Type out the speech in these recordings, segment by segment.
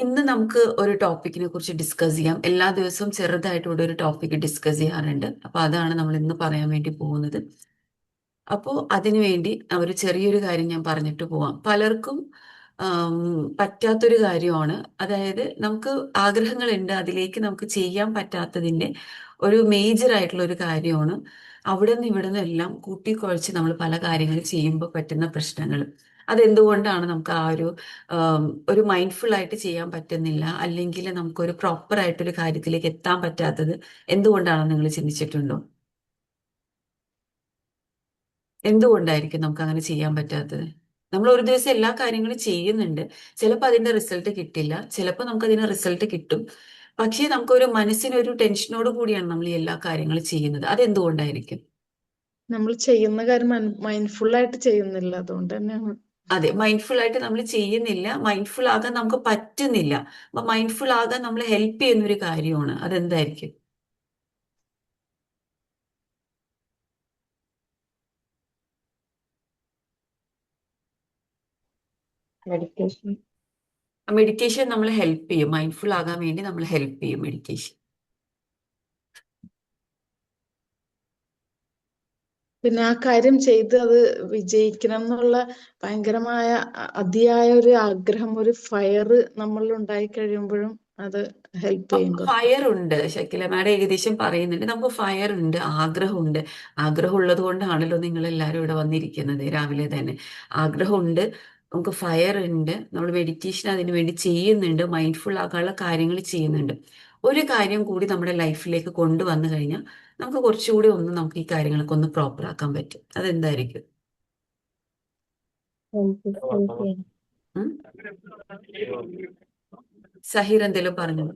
ഇന്ന് നമുക്ക് ഒരു ടോപ്പിക്കിനെ കുറിച്ച് ഡിസ്കസ് ചെയ്യാം. എല്ലാ ദിവസവും ചെറുതായിട്ട് ഒരു ടോപ്പിക് ഡിസ്കസ് ചെയ്യാറുണ്ട്. അപ്പൊ അതാണ് നമ്മൾ ഇന്ന് പറയാൻ വേണ്ടി പോകുന്നത്. അപ്പോൾ അതിനുവേണ്ടി ഒരു ചെറിയൊരു കാര്യം ഞാൻ പറഞ്ഞിട്ട് പോവാം. പലർക്കും ആം, പറ്റാത്തൊരു കാര്യമാണ്. അതായത് നമുക്ക് ആഗ്രഹങ്ങളുണ്ട്, അതിലേക്ക് നമുക്ക് ചെയ്യാൻ പറ്റാത്തതിന്റെ ഒരു മേജർ ആയിട്ടുള്ള ഒരു കാര്യമാണ്. അവിടെ നിന്ന് ഇവിടെ നിന്ന് എല്ലാം കൂട്ടിക്കുഴച്ച് നമ്മൾ പല കാര്യങ്ങൾ ചെയ്യുമ്പോൾ പറ്റുന്ന പ്രശ്നങ്ങൾ. അതെന്തുകൊണ്ടാണ് നമുക്ക് ആം, ഒരു മൈൻഡ്ഫുൾ ആയിട്ട് ചെയ്യാൻ പറ്റുന്നില്ല, അല്ലെങ്കിൽ നമുക്കൊരു പ്രോപ്പർ ആയിട്ടൊരു കാര്യത്തിലേക്ക് എത്താൻ പറ്റാത്തത് എന്തുകൊണ്ടാണെന്ന് നിങ്ങൾ ചിന്തിച്ചിട്ടുണ്ടോ? എന്തുകൊണ്ടായിരിക്കും നമുക്ക് അങ്ങനെ ചെയ്യാൻ പറ്റാത്തത്? നമ്മൾ ഒരു ദിവസം എല്ലാ കാര്യങ്ങളും ചെയ്യുന്നുണ്ട്. ചിലപ്പോൾ അതിന്റെ റിസൾട്ട് കിട്ടില്ല, ചിലപ്പോൾ നമുക്ക് അതിന്റെ റിസൾട്ട് കിട്ടും. പക്ഷേ നമുക്കൊരു മനസ്സിനൊരു ടെൻഷനോട് കൂടിയാണ് നമ്മൾ ഈ എല്ലാ കാര്യങ്ങളും ചെയ്യുന്നത്. അതെന്തുകൊണ്ടായിരിക്കും? നമ്മൾ ചെയ്യുന്ന കാര്യം മൈൻഡ്ഫുൾ ആയിട്ട് ചെയ്യുന്നില്ല, അതുകൊണ്ട് തന്നെയാണ്. അതെ, മൈൻഡ്ഫുൾ ആയിട്ട് നമ്മൾ ചെയ്യുന്നില്ല, മൈൻഡ്ഫുൾ ആകാൻ നമുക്ക് പറ്റുന്നില്ല. അപ്പൊ മൈൻഡ്ഫുൾ ആകാൻ നമ്മൾ ഹെൽപ്പ് ചെയ്യുന്ന ഒരു കാര്യമാണ്. അതെന്തായിരിക്കും? മെഡിറ്റേഷൻ. മെഡിറ്റേഷൻ നമ്മൾ ഹെൽപ്പ് ചെയ്യും. മൈൻഡ്ഫുൾ ആകാൻ വേണ്ടി നമ്മൾ ഹെൽപ്പ് ചെയ്യും മെഡിറ്റേഷൻ. പിന്നെ ആ കാര്യം ചെയ്ത് അത് വിജയിക്കണം എന്നുള്ള ഭയങ്കരമായ അതിയായ ഒരു ആഗ്രഹം, ഒരു ഫയർ നമ്മളിൽ ഉണ്ടായി കഴിയുമ്പോഴും അത് ഹെൽപ്പ് ചെയ്യും കുറച്ച്. ഫയർ ഉണ്ട്, ഷക്കില മാഡം ഏകദേശം പറയുന്നുണ്ട്. നമുക്ക് ഫയർ ഉണ്ട്, ആഗ്രഹമുണ്ട്. ആഗ്രഹം ഉള്ളത് കൊണ്ടാണല്ലോ നിങ്ങൾ എല്ലാവരും ഇവിടെ വന്നിരിക്കുന്നത് രാവിലെ തന്നെ. ആഗ്രഹമുണ്ട്, നമുക്ക് ഫയർ ഉണ്ട്, നമ്മൾ മെഡിറ്റേഷൻ അതിനു വേണ്ടി ചെയ്യുന്നുണ്ട്, മൈൻഡ്ഫുൾ ആകാനുള്ള കാര്യങ്ങൾ ചെയ്യുന്നുണ്ട്. ഒരു കാര്യം കൂടി നമ്മുടെ ലൈഫിലേക്ക് കൊണ്ടുവന്നു കഴിഞ്ഞാൽ നമുക്ക് കുറച്ചുകൂടി നമുക്ക് ഈ കാര്യങ്ങളൊക്കെ ഒന്ന് പ്രോപ്പർ ആക്കാൻ പറ്റും. അതെന്തായിരിക്കും? ഉം? സഹീർ എന്തെങ്കിലും പറഞ്ഞു?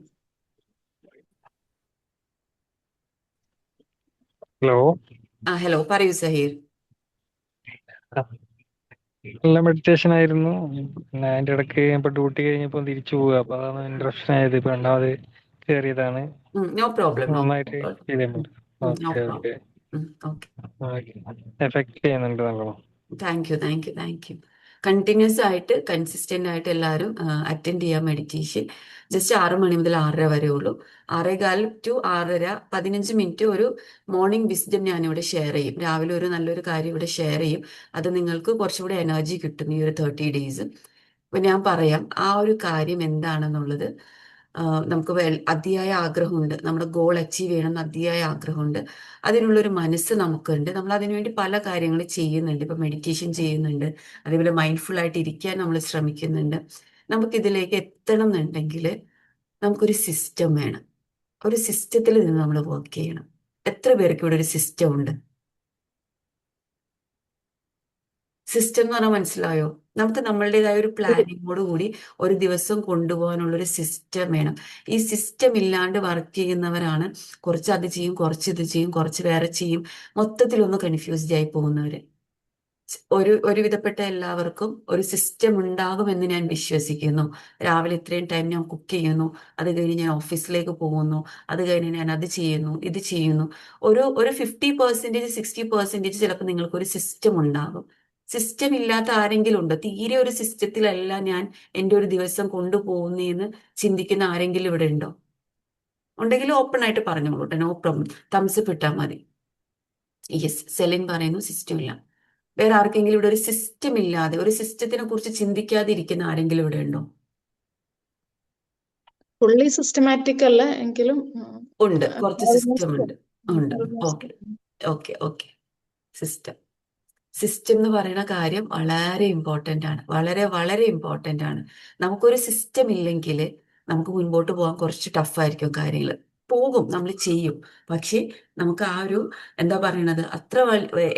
ഹലോ. ഹലോ, പറയൂ സഹീർ. നല്ല മെഡിറ്റേഷൻ ആയിരുന്നു. പിന്നെ അതിന്റെ ഇടയ്ക്ക് ഇപ്പൊ ഡ്യൂട്ടി കഴിഞ്ഞപ്പോ തിരിച്ചു പോവുക, അപ്പൊ അതാണ് ഇൻട്രഷൻ ആയത്. ഇപ്പൊ രണ്ടാമത് കയറിയതാണ്. നോ പ്രോബ്ലം, നോ നന്നായിട്ട് പ്രോബ്ലം. ചെയ്യുന്നുണ്ട്. No okay problem. Okay. Okay. Effect ചെയ്യുന്നുണ്ട് നല്ലോണം. Thank you, thank you, thank you. Continuous ആയിട്ട് കൺസിസ്റ്റന്റ് ആയിട്ട് എല്ലാവരും അറ്റൻഡ് ചെയ്യാം മെഡിറ്റേഷൻ. ജസ്റ്റ് 6 മണി മുതൽ 6:30 വരെ ഉള്ളൂ. 6:15 ടു 6:30, 15 മിനിറ്റ് ഒരു മോർണിംഗ് വിസ്ഡം ഞാനിവിടെ ഷെയർ ചെയ്യും. രാവിലെ ഒരു നല്ലൊരു കാര്യം ഇവിടെ ഷെയർ ചെയ്യും. അത് നിങ്ങൾക്ക് കുറച്ചുകൂടി എനർജി കിട്ടും ഈ ഒരു 30 ഡേയ്സ്. അപ്പൊ ഞാൻ പറയാം ആ ഒരു കാര്യം എന്താണെന്നുള്ളത്. നമുക്ക് അതിയായ ആഗ്രഹമുണ്ട്, നമ്മുടെ ഗോൾ അച്ചീവ് ചെയ്യണം എന്ന് അതിയായ ആഗ്രഹമുണ്ട്. അതിനുള്ളൊരു മനസ്സ് നമുക്കുണ്ട്, നമ്മൾ അതിനുവേണ്ടി പല കാര്യങ്ങൾ ചെയ്യുന്നുണ്ട്. ഇപ്പൊ മെഡിറ്റേഷൻ ചെയ്യുന്നുണ്ട്, അതേപോലെ മൈൻഡ്ഫുൾ ആയിട്ട് ഇരിക്കാൻ നമ്മൾ ശ്രമിക്കുന്നുണ്ട്. നമുക്കിതിലേക്ക് എത്തണം എന്നുണ്ടെങ്കിൽ നമുക്കൊരു സിസ്റ്റം വേണം. ഒരു സിസ്റ്റത്തിൽ നിന്ന് നമ്മൾ വർക്ക് ചെയ്യണം. എത്ര പേർക്ക് ഇവിടെ ഒരു സിസ്റ്റം ഉണ്ട്? സിസ്റ്റം എന്ന് പറഞ്ഞാൽ മനസ്സിലായോ? നമുക്ക് നമ്മളുടേതായ ഒരു പ്ലാനിങ്ങോട് കൂടി ഒരു ദിവസം കൊണ്ടുപോകാനുള്ള ഒരു സിസ്റ്റം വേണം. ഈ സിസ്റ്റം ഇല്ലാണ്ട് വർക്ക് ചെയ്യുന്നവരാണ് കുറച്ച് അത് ചെയ്യും, കുറച്ച് ഇത് ചെയ്യും, കുറച്ച് വേറെ ചെയ്യും, മൊത്തത്തിലൊന്ന് കൺഫ്യൂസ്ഡ് ആയി പോകുന്നവര്. ഒരുവിധപ്പെട്ട എല്ലാവർക്കും ഒരു സിസ്റ്റം ഉണ്ടാകുമെന്ന് ഞാൻ വിശ്വസിക്കുന്നു. രാവിലെ ഇത്രയും ടൈം ഞാൻ കുക്ക് ചെയ്യുന്നു, അത് കഴിഞ്ഞ് ഞാൻ ഓഫീസിലേക്ക് പോകുന്നു, അത് കഴിഞ്ഞ് ഞാൻ അത് ചെയ്യുന്നു, ഇത് ചെയ്യുന്നു. ഒരു 50%, 60% ചിലപ്പോൾ നിങ്ങൾക്ക് ഒരു സിസ്റ്റം ഉണ്ടാകും. സിസ്റ്റം ഇല്ലാത്ത ആരെങ്കിലും ഉണ്ടോ? തീരെ ഒരു സിസ്റ്റത്തിലല്ല ഞാൻ എൻ്റെ ഒരു ദിവസം കൊണ്ടുപോകുന്നതെന്ന് ചിന്തിക്കുന്ന ആരെങ്കിലും ഇവിടെ ഉണ്ടോ? ഉണ്ടെങ്കിൽ ഓപ്പൺ ആയിട്ട് പറഞ്ഞോളൂ കേട്ടോ, നോ പ്രോബ്ലം. തംസപ്പ് ഇട്ടാൽ മതി. യെസ്, സെലിൻ പറയുന്നു സിസ്റ്റം ഇല്ല. വേറെ ആർക്കെങ്കിലും ഇവിടെ ഒരു സിസ്റ്റം ഇല്ലാതെ, ഒരു സിസ്റ്റത്തിനെ കുറിച്ച് ചിന്തിക്കാതെ ഇരിക്കുന്ന ആരെങ്കിലും ഇവിടെ ഉണ്ടോ? ഫുള്ളി സിസ്റ്റമാറ്റിക് അല്ല എങ്കിലും ഉണ്ട്, കുറച്ച് സിസ്റ്റം ഓൾമോസ്റ്റ്. ഉണ്ട്. ഉണ്ട്. Okay, okay, okay. System system എന്ന് പറയുന്ന കാര്യം വളരെ ഇമ്പോർട്ടൻ്റ് ആണ്, വളരെ വളരെ ഇമ്പോർട്ടൻ്റ് ആണ്. നമുക്കൊരു സിസ്റ്റം ഇല്ലെങ്കിൽ നമുക്ക് മുൻപോട്ട് പോകാൻ കുറച്ച് ടഫായിരിക്കും കാര്യങ്ങൾ. പോകും, നമ്മൾ ചെയ്യും, പക്ഷേ നമുക്ക് ആ ഒരു എന്താ പറയണത് അത്ര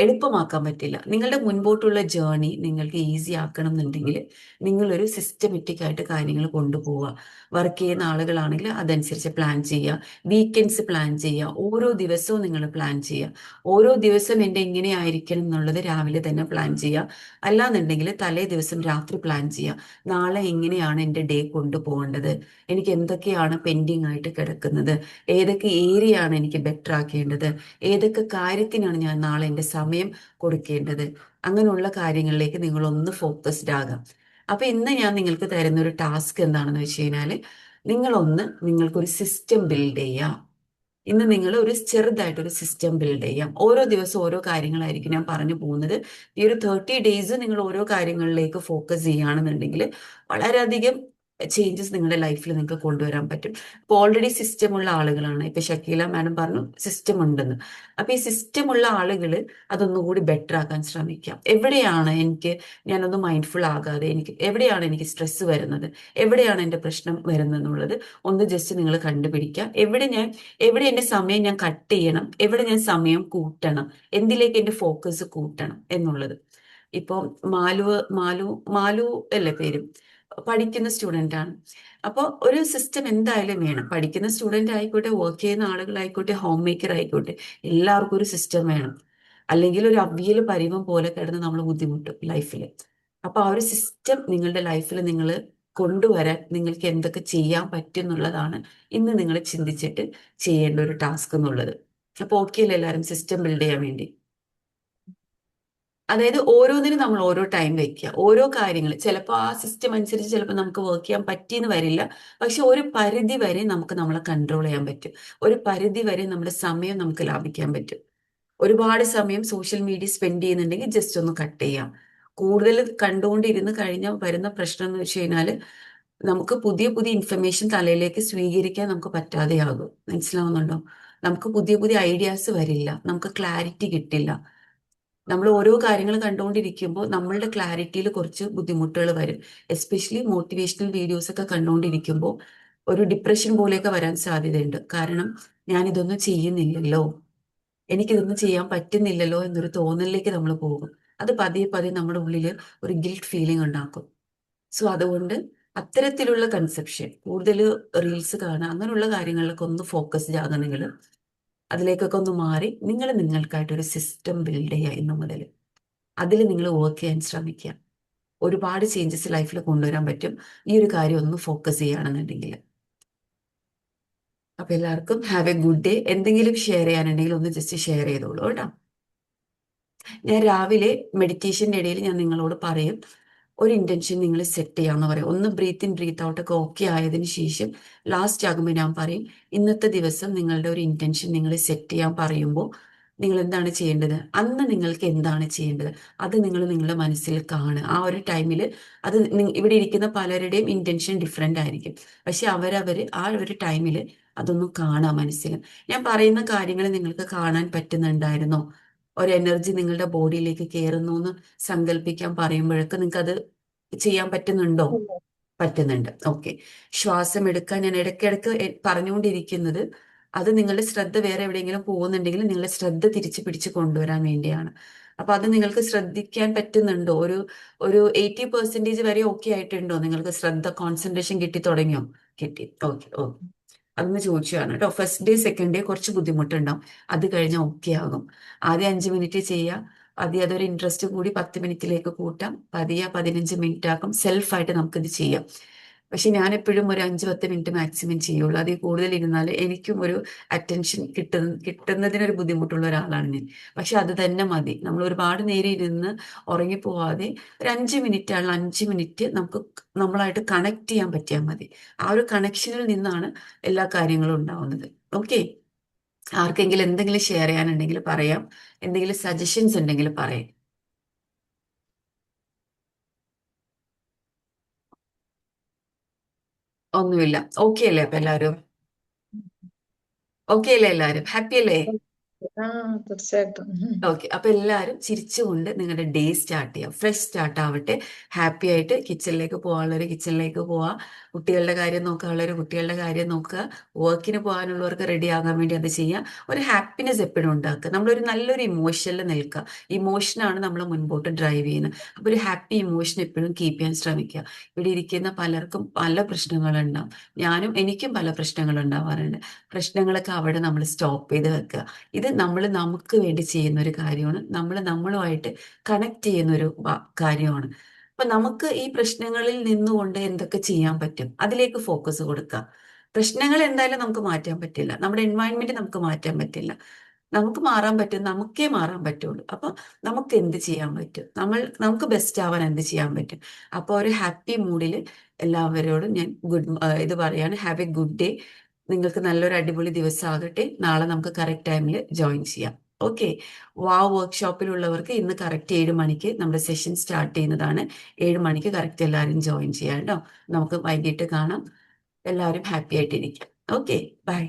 എളുപ്പമാക്കാൻ പറ്റില്ല. നിങ്ങളുടെ മുൻപോട്ടുള്ള ജേർണി നിങ്ങൾക്ക് ഈസി ആക്കണം എന്നുണ്ടെങ്കിൽ നിങ്ങളൊരു സിസ്റ്റമാറ്റിക് ആയിട്ട് കാര്യങ്ങൾ കൊണ്ടുപോവുക. വർക്ക് ചെയ്യുന്ന ആളുകളാണെങ്കിൽ അതനുസരിച്ച് പ്ലാൻ ചെയ്യുക, വീക്കെൻഡ്സ് പ്ലാൻ ചെയ്യുക, ഓരോ ദിവസവും നിങ്ങൾ പ്ലാൻ ചെയ്യുക. ഓരോ ദിവസം എൻ്റെ എങ്ങനെ ആയിരിക്കണം എന്നുള്ളത് രാവിലെ തന്നെ പ്ലാൻ ചെയ്യുക. അല്ലാന്നുണ്ടെങ്കിൽ തലേ ദിവസം രാത്രി പ്ലാൻ ചെയ്യുക. നാളെ എങ്ങനെയാണ് എൻ്റെ ഡേ കൊണ്ടുപോകേണ്ടത്, എനിക്ക് എന്തൊക്കെയാണ് പെൻഡിങ് ആയിട്ട് കിടക്കുന്നത്, ഏതൊക്കെ ഏരിയ ആണ് എനിക്ക് ബെറ്റർ ആക്കേണ്ടത്, ഏതൊക്കെ കാര്യത്തിനാണ് ഞാൻ നാളെ എൻ്റെ സമയം കൊടുക്കേണ്ടത്. അങ്ങനെയുള്ള കാര്യങ്ങളിലേക്ക് നിങ്ങളൊന്ന് ഫോക്കസ്ഡ് ആകാം. അപ്പൊ ഇന്ന് ഞാൻ നിങ്ങൾക്ക് തരുന്ന ഒരു ടാസ്ക് എന്താണെന്ന് വെച്ച് കഴിഞ്ഞാല് നിങ്ങൾക്കൊരു സിസ്റ്റം ബിൽഡ് ചെയ്യാം. ഇന്ന് നിങ്ങൾ ഒരു ചെറുതായിട്ടൊരു സിസ്റ്റം ബിൽഡ് ചെയ്യാം. ഓരോ ദിവസവും ഓരോ കാര്യങ്ങളായിരിക്കും ഞാൻ പറഞ്ഞു പോകുന്നത്. ഈ ഒരു 30 ഡേയ്സ് നിങ്ങൾ ഓരോ കാര്യങ്ങളിലേക്ക് ഫോക്കസ് ചെയ്യുകയാണെന്നുണ്ടെങ്കിൽ വളരെയധികം ചേഞ്ചസ് നിങ്ങളുടെ ലൈഫിൽ നിങ്ങൾക്ക് കൊണ്ടുവരാൻ പറ്റും. ഇപ്പോൾ ഓൾറെഡി സിസ്റ്റം ഉള്ള ആളുകളാണ്. ഇപ്പൊ ഷക്കീല മാഡം പറഞ്ഞു സിസ്റ്റം ഉണ്ടെന്ന്. അപ്പൊ ഈ സിസ്റ്റം ഉള്ള ആളുകൾ അതൊന്നുകൂടി ബെറ്റർ ആക്കാൻ ശ്രമിക്കാം. എവിടെയാണ് ഞാനൊന്ന് മൈൻഡ്ഫുൾ ആകാതെ എവിടെയാണ് എനിക്ക് സ്ട്രെസ് വരുന്നത്, എവിടെയാണ് എൻ്റെ പ്രശ്നം വരുന്നത് എന്നുള്ളത് ഒന്ന് ജസ്റ്റ് നിങ്ങൾ കണ്ടുപിടിക്കുക. എവിടെ എൻ്റെ സമയം ഞാൻ കട്ട് ചെയ്യണം, എവിടെ ഞാൻ സമയം കൂട്ടണം, എന്തിലേക്ക് എൻ്റെ ഫോക്കസ് കൂട്ടണം എന്നുള്ളത്. ഇപ്പോൾ മാലു മാലു മാലു അല്ലേ പേര്, പഠിക്കുന്ന സ്റ്റുഡൻ്റ് ആണ്. അപ്പോൾ ഒരു സിസ്റ്റം എന്തായാലും വേണം. പഠിക്കുന്ന സ്റ്റുഡൻ്റ് ആയിക്കോട്ടെ, വർക്ക് ചെയ്യുന്ന ആളുകളായിക്കോട്ടെ, ഹോം മേക്കർ ആയിക്കോട്ടെ, എല്ലാവർക്കും ഒരു സിസ്റ്റം വേണം. അല്ലെങ്കിൽ ഒരു അവിയൽ പരിവം പോലെ കിടന്ന് നമ്മൾ ബുദ്ധിമുട്ടും ലൈഫിൽ. അപ്പൊ ആ ഒരു സിസ്റ്റം നിങ്ങളുടെ ലൈഫിൽ നിങ്ങൾ കൊണ്ടുവരാൻ നിങ്ങൾക്ക് എന്തൊക്കെ ചെയ്യാൻ പറ്റും എന്നുള്ളതാണ് ഇന്ന് നിങ്ങൾ ചിന്തിച്ചിട്ട് ചെയ്യേണ്ട ഒരു ടാസ്ക് എന്നുള്ളത്. അപ്പൊ ഓക്കെ അല്ലേ എല്ലാവരും സിസ്റ്റം ബിൽഡ് ചെയ്യാൻ വേണ്ടി? അതായത് ഓരോന്നിനും നമ്മൾ ഓരോ ടൈം വെക്കുക. ഓരോ കാര്യങ്ങൾ ചിലപ്പോൾ ആ സിസ്റ്റം അനുസരിച്ച് ചിലപ്പോൾ നമുക്ക് വർക്ക് ചെയ്യാൻ പറ്റിയെന്ന് വരില്ല. പക്ഷെ ഒരു പരിധി വരെ നമുക്ക് നമ്മളെ കൺട്രോൾ ചെയ്യാൻ പറ്റും. ഒരു പരിധി വരെ നമ്മുടെ സമയം നമുക്ക് ലാഭിക്കാൻ പറ്റും. ഒരുപാട് സമയം സോഷ്യൽ മീഡിയ സ്പെൻഡ് ചെയ്യുന്നുണ്ടെങ്കിൽ ജസ്റ്റ് ഒന്ന് കട്ട് ചെയ്യാം. കൂടുതൽ കണ്ടുകൊണ്ടിരുന്ന് കഴിഞ്ഞാൽ വരുന്ന പ്രശ്നം എന്ന് വെച്ച് കഴിഞ്ഞാൽ നമുക്ക് പുതിയ പുതിയ ഇൻഫർമേഷൻ തലയിലേക്ക് സ്വീകരിക്കാൻ നമുക്ക് പറ്റാതെയാകും. മനസ്സിലാവുന്നുണ്ടോ? നമുക്ക് പുതിയ പുതിയ ഐഡിയാസ് വരില്ല, നമുക്ക് ക്ലാരിറ്റി കിട്ടില്ല. നമ്മൾ ഓരോ കാര്യങ്ങൾ കണ്ടുകൊണ്ടിരിക്കുമ്പോൾ നമ്മളുടെ ക്ലാരിറ്റിയിൽ കുറച്ച് ബുദ്ധിമുട്ടുകൾ വരും. എസ്പെഷ്യലി മോട്ടിവേഷണൽ വീഡിയോസ് ഒക്കെ കണ്ടുകൊണ്ടിരിക്കുമ്പോൾ ഒരു ഡിപ്രഷൻ പോലെയൊക്കെ വരാൻ സാധ്യതയുണ്ട്. കാരണം ഞാനിതൊന്നും ചെയ്യുന്നില്ലല്ലോ, എനിക്കിതൊന്നും ചെയ്യാൻ പറ്റുന്നില്ലല്ലോ എന്നൊരു തോന്നലിലേക്ക് നമ്മൾ പോകും. അത് പതിയെ പതിയെ നമ്മുടെ ഉള്ളിൽ ഒരു ഗിൽറ്റ് ഫീലിംഗ് ഉണ്ടാക്കും. സോ അതുകൊണ്ട് അത്തരത്തിലുള്ള കൺസെപ്ഷൻ, കൂടുതൽ റീൽസ് കാണുക, അങ്ങനെയുള്ള കാര്യങ്ങളിലൊക്കെ ഒന്ന് ഫോക്കസ്ഡ് ആകുക. അതിലേക്കൊക്കെ ഒന്ന് മാറി നിങ്ങൾക്കായിട്ടൊരു സിസ്റ്റം ബിൽഡ് ചെയ്യുക ഇന്നു മുതൽ. അതിൽ നിങ്ങൾ വർക്ക് ചെയ്യാൻ ശ്രമിക്കുക. ഒരുപാട് ചേഞ്ചസ് ലൈഫിൽ കൊണ്ടുവരാൻ പറ്റും ഈ ഒരു കാര്യം ഒന്ന് ഫോക്കസ് ചെയ്യുകയാണെന്നുണ്ടെങ്കിൽ. അപ്പൊ എല്ലാവർക്കും ഹാവ് എ ഗുഡ് ഡേ. എന്തെങ്കിലും ഷെയർ ചെയ്യാനുണ്ടെങ്കിൽ ഒന്ന് ജസ്റ്റ് ഷെയർ ചെയ്തോളൂ കേട്ടോ. ഞാൻ രാവിലെ മെഡിറ്റേഷൻ്റെ ഇടയിൽ ഞാൻ നിങ്ങളോട് പറയും, ഒരു ഇന്റൻഷൻ നിങ്ങൾ സെറ്റ് ചെയ്യാമെന്ന് പറയും. ഒന്ന് ബ്രീത്ത് ഇൻ ബ്രീത്ത് ഔട്ട് ഒക്കെ ഓക്കെ ആയതിനു ശേഷം ലാസ്റ്റ് ആകുമ്പോൾ ഞാൻ പറയും, ഇന്നത്തെ ദിവസം നിങ്ങളുടെ ഒരു ഇന്റൻഷൻ നിങ്ങൾ സെറ്റ് ചെയ്യാൻ പറയുമ്പോൾ നിങ്ങൾ എന്താണ് ചെയ്യേണ്ടത്, അന്ന് നിങ്ങൾക്ക് എന്താണ് ചെയ്യേണ്ടത് അത് നിങ്ങളുടെ മനസ്സിൽ കാണുക. ആ ഒരു ടൈമിൽ അത് ഇവിടെ ഇരിക്കുന്ന പലരുടെയും ഇന്റൻഷൻ ഡിഫറെൻ്റ് ആയിരിക്കും. പക്ഷെ ആ ഒരു ടൈമിൽ അതൊന്നും കാണാം മനസ്സിൽ. ഞാൻ പറയുന്ന കാര്യങ്ങൾ നിങ്ങൾക്ക് കാണാൻ പറ്റുന്നുണ്ടായിരുന്നോ? ഒരു എനർജി നിങ്ങളുടെ ബോഡിയിലേക്ക് കയറുന്നു എന്ന് സങ്കല്പിക്കാൻ പറയുമ്പോഴൊക്കെ നിങ്ങൾക്ക് അത് ചെയ്യാൻ പറ്റുന്നുണ്ടോ? പറ്റുന്നുണ്ട്. ഓക്കെ. ശ്വാസം എടുക്കാൻ ഞാൻ ഇടയ്ക്കിടയ്ക്ക് പറഞ്ഞുകൊണ്ടിരിക്കുന്നത് അത് നിങ്ങളുടെ ശ്രദ്ധ വേറെ എവിടെയെങ്കിലും പോകുന്നുണ്ടെങ്കിൽ നിങ്ങളുടെ ശ്രദ്ധ തിരിച്ചു പിടിച്ച് കൊണ്ടുവരാൻ വേണ്ടിയാണ്. അപ്പൊ അത് നിങ്ങൾക്ക് ശ്രദ്ധിക്കാൻ പറ്റുന്നുണ്ടോ? ഒരു 80% വരെ ഓക്കെ ആയിട്ടുണ്ടോ? നിങ്ങൾക്ക് ശ്രദ്ധ കോൺസെൻട്രേഷൻ കിട്ടി തുടങ്ങിയോ? കിട്ടി. ഓക്കെ. ഓക്കെ. അതൊന്ന് ചോദിച്ചതാണ് കേട്ടോ. ഫസ്റ്റ് ഡേ സെക്കൻഡ് ഡേ കുറച്ച് ബുദ്ധിമുട്ടുണ്ടാവും, അത് കഴിഞ്ഞാൽ ഓക്കെ ആകും. ആദ്യം 5 മിനിറ്റ് ചെയ്യുക, അതൊരു ഇൻട്രസ്റ്റ് കൂടി 10 മിനിറ്റിലേക്ക് കൂട്ടാം, പതിയെ 15 മിനിറ്റ് ആക്കും. സെൽഫായിട്ട് നമുക്കിത് ചെയ്യാം. പക്ഷെ ഞാൻ എപ്പോഴും ഒരു 5-10 മിനിറ്റ് മാക്സിമം ചെയ്യുള്ളൂ. അതിൽ കൂടുതൽ ഇരുന്നാൽ എനിക്കും ഒരു അറ്റൻഷൻ കിട്ടുന്നതിനൊരു ബുദ്ധിമുട്ടുള്ള ഒരാളാണ് ഞാൻ. പക്ഷെ അത് തന്നെ മതി. നമ്മൾ ഒരുപാട് നേരം ഇരുന്ന് ഉറങ്ങിപ്പോവാതെ ഒരു 5 മിനിറ്റ് 5 മിനിറ്റ് നമുക്ക് നമ്മളായിട്ട് കണക്ട് ചെയ്യാൻ പറ്റിയാൽ മതി. ആ ഒരു കണക്ഷനിൽ നിന്നാണ് എല്ലാ കാര്യങ്ങളും ഉണ്ടാവുന്നത്. ഓക്കെ. ആർക്കെങ്കിലും എന്തെങ്കിലും ഷെയർ ചെയ്യാനുണ്ടെങ്കിൽ പറയാം, എന്തെങ്കിലും സജഷൻസ് ഉണ്ടെങ്കിൽ പറയാം. ഒന്നുമില്ല. ഓക്കെ അല്ലേ? അപ്പൊ എല്ലാവരും ഓക്കെ അല്ലേ? എല്ലാവരും ഹാപ്പി അല്ലേ? ആ തീർച്ചയായിട്ടും. ഓക്കെ. അപ്പൊ എല്ലാവരും ചിരിച്ചുകൊണ്ട് നിങ്ങളുടെ ഡേ സ്റ്റാർട്ട് ചെയ്യാം. ഫ്രഷ് സ്റ്റാർട്ട് ആവട്ടെ. ഹാപ്പി ആയിട്ട് കിച്ചണിലേക്ക് പോകാനുള്ളവർ കിച്ചണിലേക്ക് പോവുക, കുട്ടികളുടെ കാര്യം നോക്കാനുള്ളവർ കുട്ടികളുടെ കാര്യം നോക്കുക, വർക്കിന് പോകാനുള്ളവർക്ക് റെഡി ആകാൻ വേണ്ടി അത് ചെയ്യുക. ഒരു ഹാപ്പിനെസ് എപ്പോഴും ഉണ്ടാക്കുക. നമ്മളൊരു നല്ലൊരു ഇമോഷനിൽ നിൽക്കുക. ഇമോഷനാണ് നമ്മളെ മുൻപോട്ട് ഡ്രൈവ് ചെയ്യുന്നത്. അപ്പൊ ഒരു ഹാപ്പി ഇമോഷൻ എപ്പോഴും കീപ്പ് ചെയ്യാൻ ശ്രമിക്കുക. ഇവിടെ ഇരിക്കുന്ന പലർക്കും പല പ്രശ്നങ്ങളുണ്ടാവും. എനിക്കും പല പ്രശ്നങ്ങൾ ഉണ്ടാവാറുണ്ട്. പ്രശ്നങ്ങളൊക്കെ അവിടെ നമ്മൾ സ്റ്റോപ്പ് ചെയ്ത് വെക്കുക. ഇത് നമ്മൾ നമുക്ക് വേണ്ടി ചെയ്യുന്ന ഒരു കാര്യമാണ്. നമ്മളുമായിട്ട് കണക്ട് ചെയ്യുന്ന ഒരു കാര്യമാണ്. അപ്പൊ നമുക്ക് ഈ പ്രശ്നങ്ങളിൽ നിന്നുകൊണ്ട് എന്തൊക്കെ ചെയ്യാൻ പറ്റും അതിലേക്ക് ഫോക്കസ് കൊടുക്കുക. പ്രശ്നങ്ങൾ എന്തായാലും നമുക്ക് മാറ്റാൻ പറ്റില്ല, നമ്മുടെ എൻവയൺമെന്റ് നമുക്ക് മാറ്റാൻ പറ്റില്ല. നമുക്ക് മാറാൻ പറ്റും, നമുക്കേ മാറാൻ പറ്റുള്ളൂ. അപ്പൊ നമുക്ക് എന്ത് ചെയ്യാൻ പറ്റും, നമുക്ക് ബെസ്റ്റ് ആവാൻ എന്ത് ചെയ്യാൻ പറ്റും? അപ്പൊ ഒരു ഹാപ്പി മൂഡിൽ എല്ലാവരോടും ഞാൻ ഇത് പറയാണ്. Have A good day. നിങ്ങൾക്ക് നല്ലൊരു അടിപൊളി ദിവസം ആകട്ടെ. നാളെ നമുക്ക് കറക്റ്റ് ടൈമിൽ ജോയിൻ ചെയ്യാം. ഓക്കെ. വാവ് വർക്ക്ഷോപ്പിലുള്ളവർക്ക് ഇന്ന് കറക്റ്റ് 7 മണിക്ക് നമ്മുടെ സെഷൻ സ്റ്റാർട്ട് ചെയ്യുന്നതാണ്. 7 മണിക്ക് കറക്റ്റ് എല്ലാവരും ജോയിൻ ചെയ്യാം കേട്ടോ. നമുക്ക് വൈകിട്ട് കാണാം. എല്ലാവരും ഹാപ്പി ആയിട്ടിരിക്കാം. Okay, by.